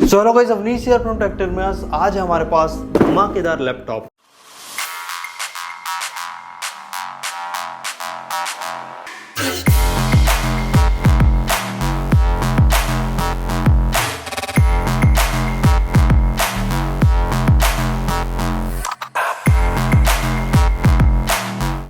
So hello guys, Avneesh here from Tech Terminals. आज हमारे पास धमाकेदार लैपटॉप।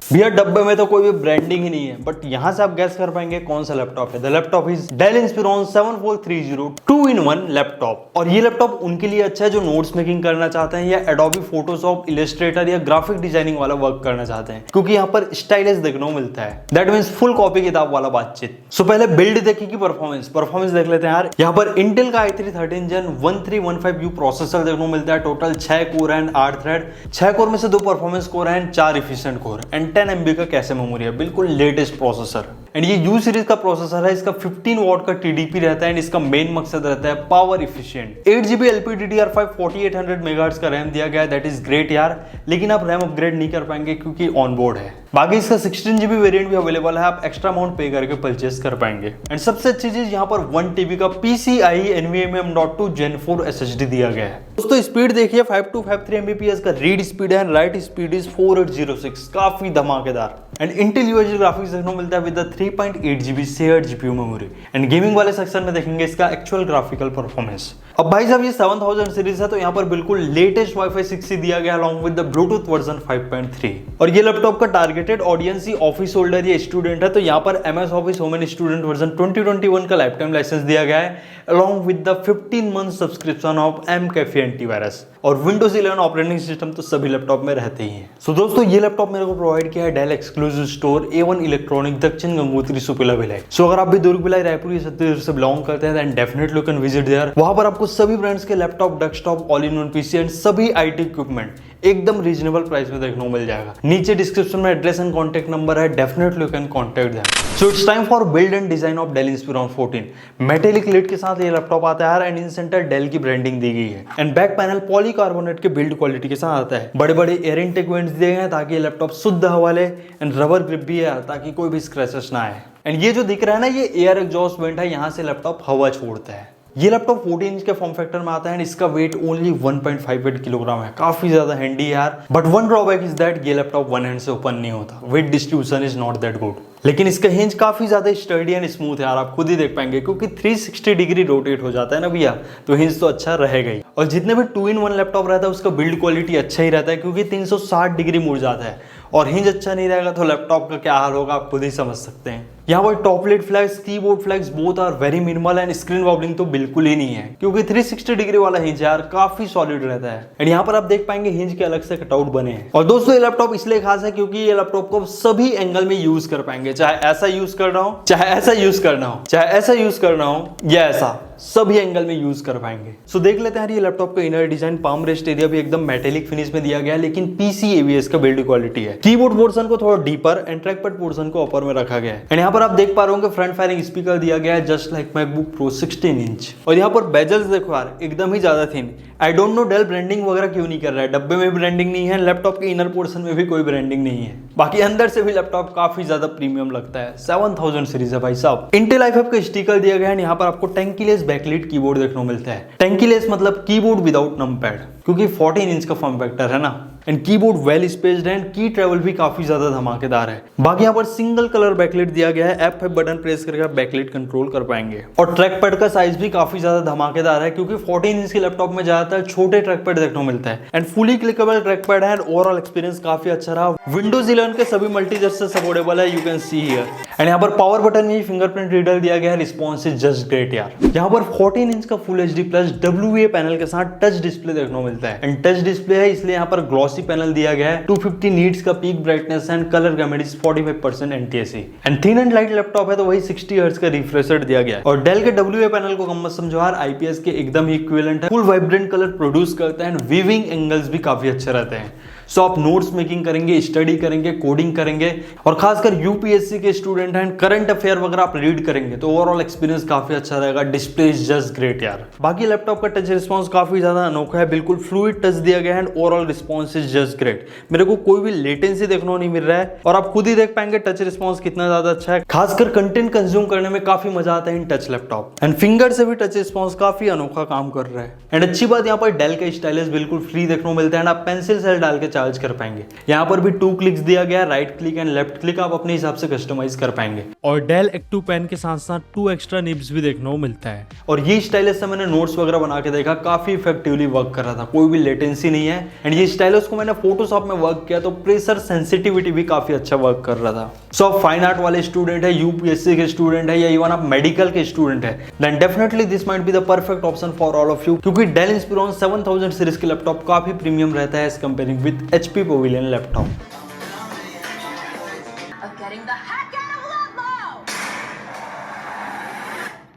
भैया डब्बे में तो कोई भी ब्रांडिंग ही नहीं है, बट यहाँ से आप गैस कर पाएंगे कौन सा लैपटॉप है। The laptop is Dell Inspiron 7430 2-in-1 laptop. और ये लैपटॉप उनके लिए अच्छा है जो नोट्स मेकिंग करना चाहते हैं या एडोबी फोटोशॉप, इलस्ट्रेटर या ग्राफिक डिजाइनिंग वाला वर्क करना चाहते हैं, क्योंकि यहाँ पर स्टाइलिश देखने को मिलता है। दैट मीन्स फुल कॉपी किताब वाला बातचीत। सो पहले बिल्ड देखिए की परफॉर्मेंस देख लेते हैं यार। यहाँ पर इंटेल का i3 13 Gen 1315U प्रोसेसर देखने को मिलता है। Total 6 core and 8 thread. 6 core में से 2 परफॉर्मेंस कोर है, 4 एफिशिएंट कोर एंड 10 MB का कैशे मेमोरी है। बिल्कुल लेटेस्ट प्रोसेसर। एंड ये U सीरीज का प्रोसेसर है। इसका 15 वॉट का TDP रहता है एंड इसका मेन मकसद रहता है power efficient. 8GB LPDDR5 4800 megahertz का रैम दिया गया है। दैट इज ग्रेट यार, लेकिन आप रैम अपग्रेड नहीं कर पाएंगे क्योंकि ऑन बोर्ड है। बाकी इसका 16GB वेरिएंट भी अवेलेबल है, आप एक्स्ट्रा अमाउंट पे करके परचेस कर पाएंगे। एंड सबसे अच्छी चीज यहाँ पर 1TB का PCIe NVMe.2 Gen 4 SSD दिया गया है। दोस्तों स्पीड देखिए 5253 Mbps का रीड स्पीड है, राइट स्पीड इज 4806, काफी धमाकेदार। एंड इंटेल UHD ग्राफिक्स देखने को मिलता है with 3.8GB shared GPU memory. And gaming वाले सेक्शन में देखेंगे इसका एक्चुअल ग्राफिकल परफॉर्मेंस। अब भाई साहब ये 7000 सीरीज है, तो यहाँ पर बिल्कुल लेटेस्ट Wi-Fi 6 दिया गया along with the Bluetooth version 5.3। और ये लैपटॉप का टारगेटेड ऑडियंस ही ऑफिस होल्डर या स्टूडेंट है, तो यहाँ पर MS office women student version 2021 का लाइफ टाइम लाइसेंस दिया गया है along with the 15 month subscription of McAfee antivirus. और विंडोज 11 ऑपरेटिंग सिस्टम तो सभी लैपटॉप में रहते ही हैं। सो दोस्तों ये लैपटॉप मेरे को प्रोवाइड किया है del exclusive store A1 electronic दक्षिण गंगोत्री सुपेला भिलाई। सो अगर आप भी दुर्ग भिलाई रायपुर या छत्तीसगढ़ से बिलोंग करते हैं then definitely you can visit there. वहां पर आपको सभी ब्रांड्स के laptop, desktop, all in one PC and सभी IT इक्विपमेंट एकदम रीजनेबल प्राइस में देखने को मिल जाएगा। नीचे डिस्क्रिप्शन में एड्रेस एंड कॉन्टैक्ट नंबर है, definitely you can contact them. So it's time for build and design of Dell Inspiron 14। Metallic lid के साथ ये लैपटॉप आता है एंड इन सेंटर डेल की ब्रांडिंग दी गई है। एंड बैक पैनल पॉलीकार्बोनेट के बिल्ड क्वालिटी के साथ आता है। बड़े बड़े एयर इनटेक वेंट्स दिए गए हैं ताकि ये लैपटॉप शुद्ध हवा ले एंड रबर ग्रिप भी है ताकि कोई भी स्क्रैचेस ना आए। एंड ये जो दिख रहा है ना, ये एयर एग्जॉस्ट वेंट है, यहाँ से लैपटॉप हवा छोड़ता है। ये लैपटॉप 14 इंच के फॉर्म फैक्टर में आता है एंड इसका वेट ओनली 1.58 किलोग्राम है। काफी ज्यादा हैंडी यार, but one drawback is that ये लैपटॉप वन हैंड से ओपन नहीं होता। Wait distribution is not that good, लेकिन इसका हिंज काफी ज्यादा स्टर्डी एंड स्मूथ है यार, आप खुद ही देख पाएंगे क्योंकि 360 डिग्री रोटेट हो जाता है ना भैया, तो हिंज तो अच्छा रहेगा ही। और जितने भी 2-in-1 लैपटॉप रहता है उसका बिल्ड क्वालिटी अच्छा ही रहता है क्योंकि 360 डिग्री मुड़ जाता है। और हिंज अच्छा नहीं रहेगा तो लैपटॉप का क्या हाल होगा आप खुद ही समझ सकते हैं। यहाँ पर top lid flex, keyboard flex both are very minimal and screen wobbling तो बिल्कुल ही नहीं है क्योंकि 360 डिग्री वाला हिंज यार काफी सॉलिड रहता है। एंड यहाँ पर आप देख पाएंगे हिंज के अलग से कटआउट बने हैं। और दोस्तों ये लैपटॉप इसलिए खास है क्योंकि ये लैपटॉप को सभी एंगल में यूज कर पाएंगे, चाहे ऐसा यूज करना हो, चाहे ऐसा यूज करना हो, चाहे ऐसा यूज करना हो या ऐसा, सभी एंगल में यूज कर पाएंगे। सो देख लेते हैं ये लैपटॉप का inner design. Palm rest area भी एकदम मेटेलिक फिनिश में दिया गया है, लेकिन PC ABS का बिल्ड क्वालिटी है। कीबोर्ड पोर्शन को थोड़ा deeper and track pad portion को अपर में रखा गया है। एंड यहाँ पर आप देख पा रहे होंगे फ्रंट फायरिंग स्पीकर दिया गया है just like MacBook Pro 16 inch. और यहाँ पर बेजल्स देखो यार एकदम ही ज्यादा thin. I don't know Dell branding वगैरह क्यों नहीं कर रहा है। डब्बे में भी ब्रांडिंग नहीं है, लैपटॉप के इनर पोर्शन में भी कोई ब्रांडिंग नहीं है। बाकी अंदर से भी लैपटॉप काफी ज्यादा प्रीमियम लगता है। 7000 सीरीज है भाई साहब। इंटेल i5 का स्टिकर दिया गया है। यहाँ पर आपको टैंकीलेस बैकलिट कीबोर्ड देखने को मिलता है। टैंकीलेस मतलब कीबोर्ड विदाउट नंपैड, क्योंकि 14 इंच का फॉर्म फैक्टर है ना। And keyboard well spaced and की ट्रेवल भी काफी ज्यादा धमाकेदार है। बाकी यहाँ पर सिंगल कलर बैकलाइट दिया गया है। F5 बटन प्रेस करके आप बैकलाइट कंट्रोल कर पाएंगे। और ट्रैक पैड का साइज भी काफी ज्यादा धमाकेदार है क्योंकि 14 इंच के लैपटॉप में ज्यादातर छोटे ट्रैक पैड देखने को मिलता है। And fully clickable track pad है। ओवरऑल एक्सपीरियंस काफी अच्छा रहा। विंडोज 11 के सभी मल्टी जेस्चर सपोर्टेबल है, you can see here. And यहाँ पर पावर बटन में फिंगरप्रिंट रीडर दिया गया है। रिस्पॉन्स इज जस्ट ग्रेट यार। यहाँ पर 14 इंच का full HD plus WA panel के साथ टच डिस्प्ले देखने को मिलता है। एंड टच डिस्प्ले है इसलिए यहाँ पर ग्लॉसी पैनल दिया गया है। 250 नीट्स का peak brightness and colour gamete is 45% NTSC। And thin and light laptop है तो वही 60 हर्ट्ज का रिफ्रेश रेट दिया गया है। और डेल के WA पैनल को कम मत समझो यार, IPS के एकदम ही इक्विवेलेंट है। फुल वाइब्रेंट कलर प्रोड्यूस करता है एंड वीविंग एंगल्स भी काफी अच्छे रहते हैं। सो आप नोट्स मेकिंग करेंगे, स्टडी करेंगे, कोडिंग करेंगे और खासकर यूपीएससी के स्टूडेंट हैं, करंट अफेयर वगैरह आप रीड करेंगे तो ओवरऑल एक्सपीरियंस काफी अच्छा रहेगा। डिस्प्ले इज जस्ट ग्रेट यार। बाकी लैपटॉप का टच रिस्पॉन्स काफी ज्यादा अनोखा है, बिल्कुल फ्लूइड टच दिया गया है and overall response is just great. मेरे को कोई भी लेटेंसी देखने नहीं मिल रहा है और आप खुद ही देख पाएंगे टच रिस्पॉन्स कितना ज्यादा अच्छा है। खासकर कंटेंट कंज्यूम करने में काफी मजा आता है in touch laptop and finger से भी टच रिस्पॉन्स काफी अनोखा काम कर रहा है। एंड अच्छी बात यहाँ पर डेल का स्टाइलस बिल्कुल फ्री देखने को मिलता है एंड आप पेंसिल सेल डाल के चार्ज कर पाएंगे। यहाँ पर भी 2 क्लिक्स दिया गया है, right click and left click आप अपने हिसाब से कस्टमाइज कर पाएंगे। और डेल एक्टिव पेन के साथ साथ 2 एक्स्ट्रा निब्स भी देखने को मिलता है। और ये स्टाइलस से मैंने नोट्स वगैरह बना के देखा, काफी इफेक्टिवली वर्क कर रहा था, कोई भी लेटेंसी नहीं है। एंड ये स्टाइलस को मैंने फोटोशॉप में वर्क किया तो प्रेशर सेंसिटिविटी भी काफी अच्छा वर्क कर रहा था। सो आप फाइन आर्ट वाले स्टूडेंट है, यूपीएससी के स्टूडेंट है या इवन आप मेडिकल के स्टूडेंट है, then definitely this might be the perfect option for all of you, क्योंकि डेल इंस्पिरॉन 7000 सीरीज के लैपटॉप काफी प्रीमियम रहता है as comparing with HP Pavilion laptop.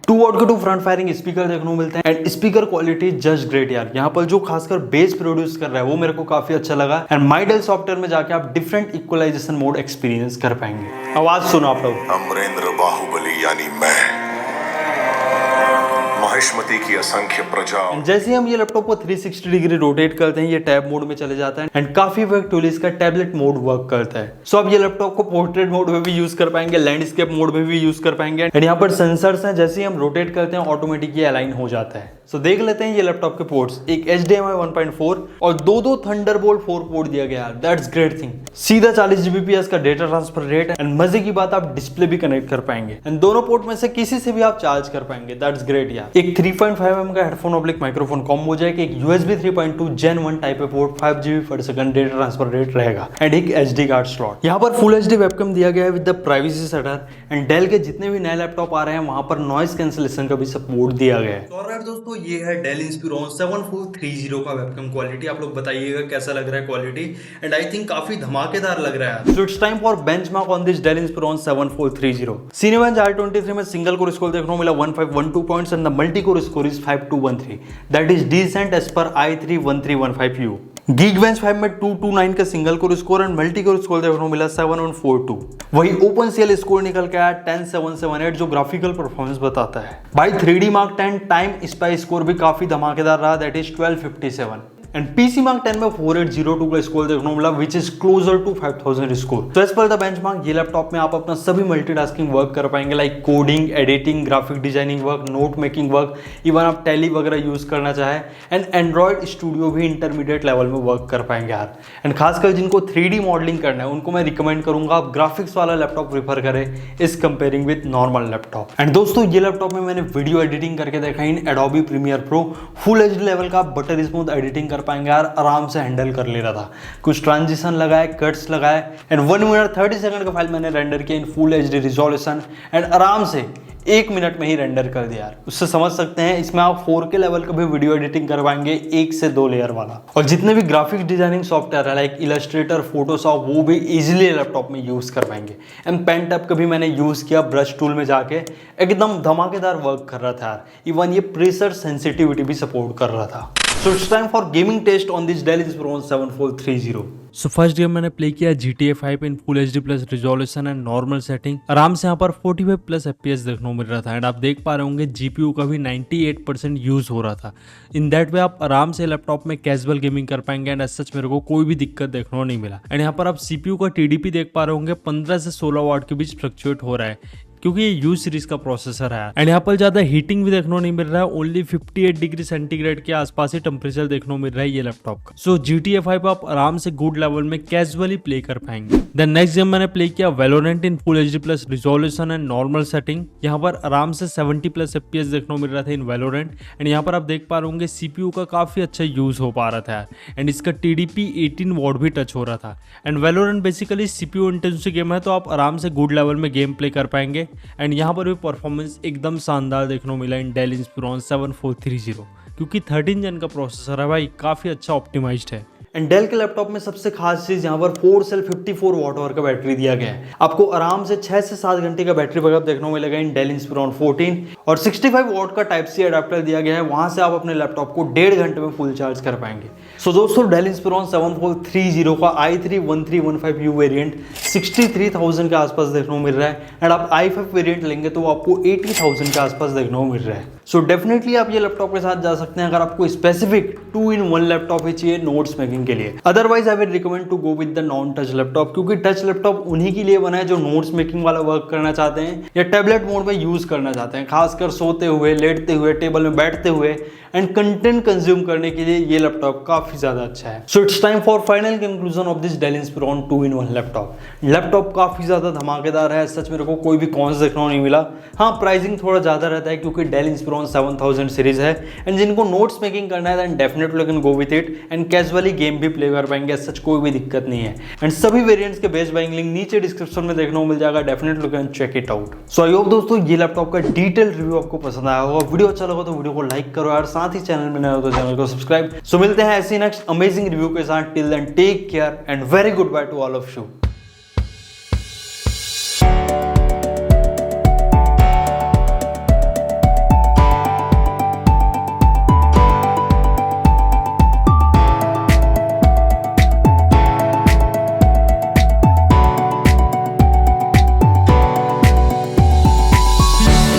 Two watt के 2 फ्रंट फायरिंग स्पीकर देखने को मिलते हैं and speaker quality just great यार। यहाँ पर जो खासकर बेस प्रोड्यूस कर रहा है वो मेरे को काफी अच्छा लगा एंड माई डेल सॉफ्टवेयर में जाके आप डिफरेंट इक्वलाइजेशन मोड एक्सपीरियंस कर पाएंगे। आवाज सुनो आप लोग। अमरेंद्र बाहुबली यानी मैं, महेशमती की असंख्य प्रजा। जैसे हम ये लैपटॉप को 360 डिग्री रोटेट करते हैं ये टैब मोड में चले जाता है एंड काफी इफेक्टिवली इसका टैबलेट मोड वर्क करता है। सो आप ये लैपटॉप को पोर्ट्रेट मोड में भी यूज कर पाएंगे, लैंडस्केप मोड में भी यूज कर पाएंगे एंड यहाँ पर सेंसर्स हैं, जैसे ही हम रोटेट करते हैं ऑटोमेटिक ये अलाइन हो जाता है। सो देख लेते हैं ये लैपटॉप के पोर्ट्स, एक HDMI 1.4 और दो थंडरबोल्ट 4 पोर्ट दिया गया है। That's great thing. सीधा 40 Gbps का डेटा ट्रांसफर रेट एंड मजे की बात आप डिस्प्ले भी कनेक्ट कर पाएंगे एंड दोनों पोर्ट में से किसी से भी आप चार्ज कर पाएंगे। दैट्स ग्रेट यार। एक 3.5mm का headphone oblique microphone combo jack, एक USB 3.2 Gen 1 type port, 5 GB/s data transfer rate रहेगा एंड एक SD कार्ड स्लॉट। यहाँ पर फुल HD वेबकैम दिया गया है with the privacy shutter and Dell के जितने भी नए लैपटॉप आ रहे हैं वहां पर नॉइस कैंसिलेशन का भी सपोर्ट दिया गया है। तो दोस्तों ये है डेल इंस्पिरॉन 7430 का वेबकैम क्वालिटी। आप लोग बताइएगा कैसा लग रहा है क्वालिटी एंड आई थिंक काफी धमाकेदार लग रहा है। सो it's time for benchmark on this Dell Inspiron 7430। Cinebench R23 में सिंगल कोर स्कोर देखने को मिला 1512 points and the multi core score is 5213। That is decent as per i3 1315U। Geekbench 5 में 229 का single core score and multi core score देखने को मिला 7142। वही OpenCL स्कोर निकल के आया 10778 जो ग्राफिकल परफॉर्मेंस बताता है। भाई 3D Mark 10 time spy score भी काफी धमाकेदार रहा, that is 1257 and PC Mark 10 में 4802 का स्कोर देखने को मिला which is closer to 5000 score. तो एज पर द बेंचमार्क ये लैपटॉप में आप अपना सभी मल्टीटास्किंग वर्क कर पाएंगे like coding, editing, graphic designing work, note making work, even आप टैली वगैरह यूज करना चाहे एंड एंड्रॉइड स्टूडियो भी इंटरमीडिएट लेवल में वर्क कर पाएंगे यार। एंड खासकर जिनको 3D मॉडलिंग करना है उनको मैं रिकमेंड करूंगा आप ग्राफिक्स वाला लैपटॉप प्रीफर करें इस comparing with normal laptop. And दोस्तों ये लैपटॉप में मैंने वीडियो एडिटिंग करके देखा in Adobe Premiere Pro, full HD level का बटर स्मूथ एडिटिंग कर पाएंगे यार, आराम से हैंडल कर ले रहा था। कुछ ट्रांजिशन लगाए, कट्स लगाए एंड 1 मिनट 30 सेकंड का फाइल मैंने रेंडर किया in full HD resolution and आराम से 1 मिनट में ही रेंडर कर दिया यार। उससे समझ सकते हैं इसमें आप 4K लेवल का भी वीडियो एडिटिंग करवाएंगे 1 से 2 लेयर वाला। और जितने भी ग्राफिक्स डिजाइनिंग सॉफ्टवेयर है लाइक इलस्ट्रेटर, फोटोशॉप, वो भी इजीली लैपटॉप में यूज कर पाएंगे। एंड पेन टैप का भी मैंने यूज किया ब्रश टूल में जाके, एकदम धमाकेदार वर्क कर रहा था यार। इवन ये प्रेशर सेंसिटिविटी भी सपोर्ट कर रहा था। So it's time for gaming test on this Dell Inspiron 7430. So first game मैंने प्ले किया GTA 5 in full HD plus resolution and normal setting. आराम से यहाँ पर 45 प्लस FPS देखने को मिल रहा था एंड आप देख पा रहे होंगे GPU का भी 98% यूज हो रहा था। इन दैट वे आप आराम से लैपटॉप में कैजुअल गेमिंग कर पाएंगे एंड एज सच मेरे को कोई भी दिक्कत देखने को नहीं मिला। एंड यहाँ पर आप CPU का TDP देख पा रहे होंगे 15 से 16 वाट के बीच फ्लक्चुएट हो रहा है क्योंकि ये यू सीरीज का प्रोसेसर है एंड यहाँ पर ज्यादा हीटिंग भी देखने को नहीं मिल रहा है। ओनली 58 डिग्री सेंटीग्रेड के आसपास ही टेम्परेचर देखने को मिल रहा है ये लैपटॉप का। सो GTA 5 आप आराम से गुड लेवल में कैजुअली प्ले कर पाएंगे। देन नेक्स्ट गेम मैंने प्ले किया Valorant in full HD plus resolution and normal setting. यहाँ पर आराम से 70 प्लस FPS देखने को मिल रहा था इन Valorant एंड यहाँ पर आप देख पा रहे होंगे CPU का काफी अच्छा यूज हो पा रहा था एंड इसका TDP 18 वॉट भी टच हो रहा था। And Valorant basically CPU intensive game है तो आप आराम से गुड लेवल में गेम प्ले कर पाएंगे एंड यहाँ पर भी परफॉर्मेंस एकदम शानदार देखने को मिला इन Dell Inspiron 7430 क्योंकि 13 जन का प्रोसेसर है भाई, काफ़ी अच्छा ऑप्टिमाइज्ड है। एंड डेल के लैपटॉप में सबसे खास चीज यहाँ पर 4 सेल 54 वॉट आवर का बैटरी दिया गया है। आपको आराम से 6 से 7 घंटे का बैटरी बैकअप देखने को मिलेगा इन डेल इंस्पिरॉन 14 और 65 वॉट का टाइप सी अडेप्टर दिया गया है। वहां से आप अपने लैपटॉप को 1.5 घंटे में फुल चार्ज कर पाएंगे। सो दोस्तों डेल इंस्पिरॉन 7 Fold 30 का i3-1315U वेरिएंट 63,000 के आसपास देखने को मिल रहा है एंड आप i5 वेरिएंट लेंगे तो वो आपको 80,000 के आसपास देखने को मिल रहा है। सो डेफिनेटली आप ये लैपटॉप के साथ जा सकते हैं अगर आपको स्पेसिफिक 2-in-1 लैपटॉप ही चाहिए नोट्स मेकिंग के लिए। Otherwise I will recommend to go with the non touch laptop, क्योंकि टच लैपटॉप उन्हीं के लिए बना है जो नोट्स मेकिंग वाला वर्क करना चाहते हैं या टैबलेट मोड में यूज करना चाहते हैं, खासकर सोते हुए, लेटते हुए, टेबल में बैठते हुए एंड कंटेंट कंज्यूम करने के लिए ये लैपटॉप काफी ज्यादा अच्छा है। सो it's time for final conclusion of this Dell Inspiron 2-in-1 laptop. Laptop काफी ज्यादा धमाकेदार है, सच मेरे को कोई भी कॉन्स देखने को नहीं मिला। हाँ, प्राइसिंग थोड़ा ज्यादा रहता है क्योंकि डेल इंस्पिरॉन 7000 सीरीज है एंड जिनको नोट्स मेकिंग करना है then definitely can go with it and casually game भी प्ले कर पाएंगे, सच कोई भी दिक्कत नहीं है। एंड सभी वेरिएंट्स के बेस्ट बाइंग लिंक नीचे डिस्क्रिप्शन में देखने को मिल जाएगा, definitely can check it out. So I hope दोस्तों ये लैपटॉप का डिटेल रिव्यू आपको पसंद आया होगा। वीडियो अच्छा लगा तो वीडियो को लाइक करो यार, साथ ही चैनल में नए हो तो चैनल को सब्सक्राइब। सो मिलते हैं ऐसी नेक्स्ट अमेजिंग रिव्यू के साथ। Till then take care and very good bye to all of you.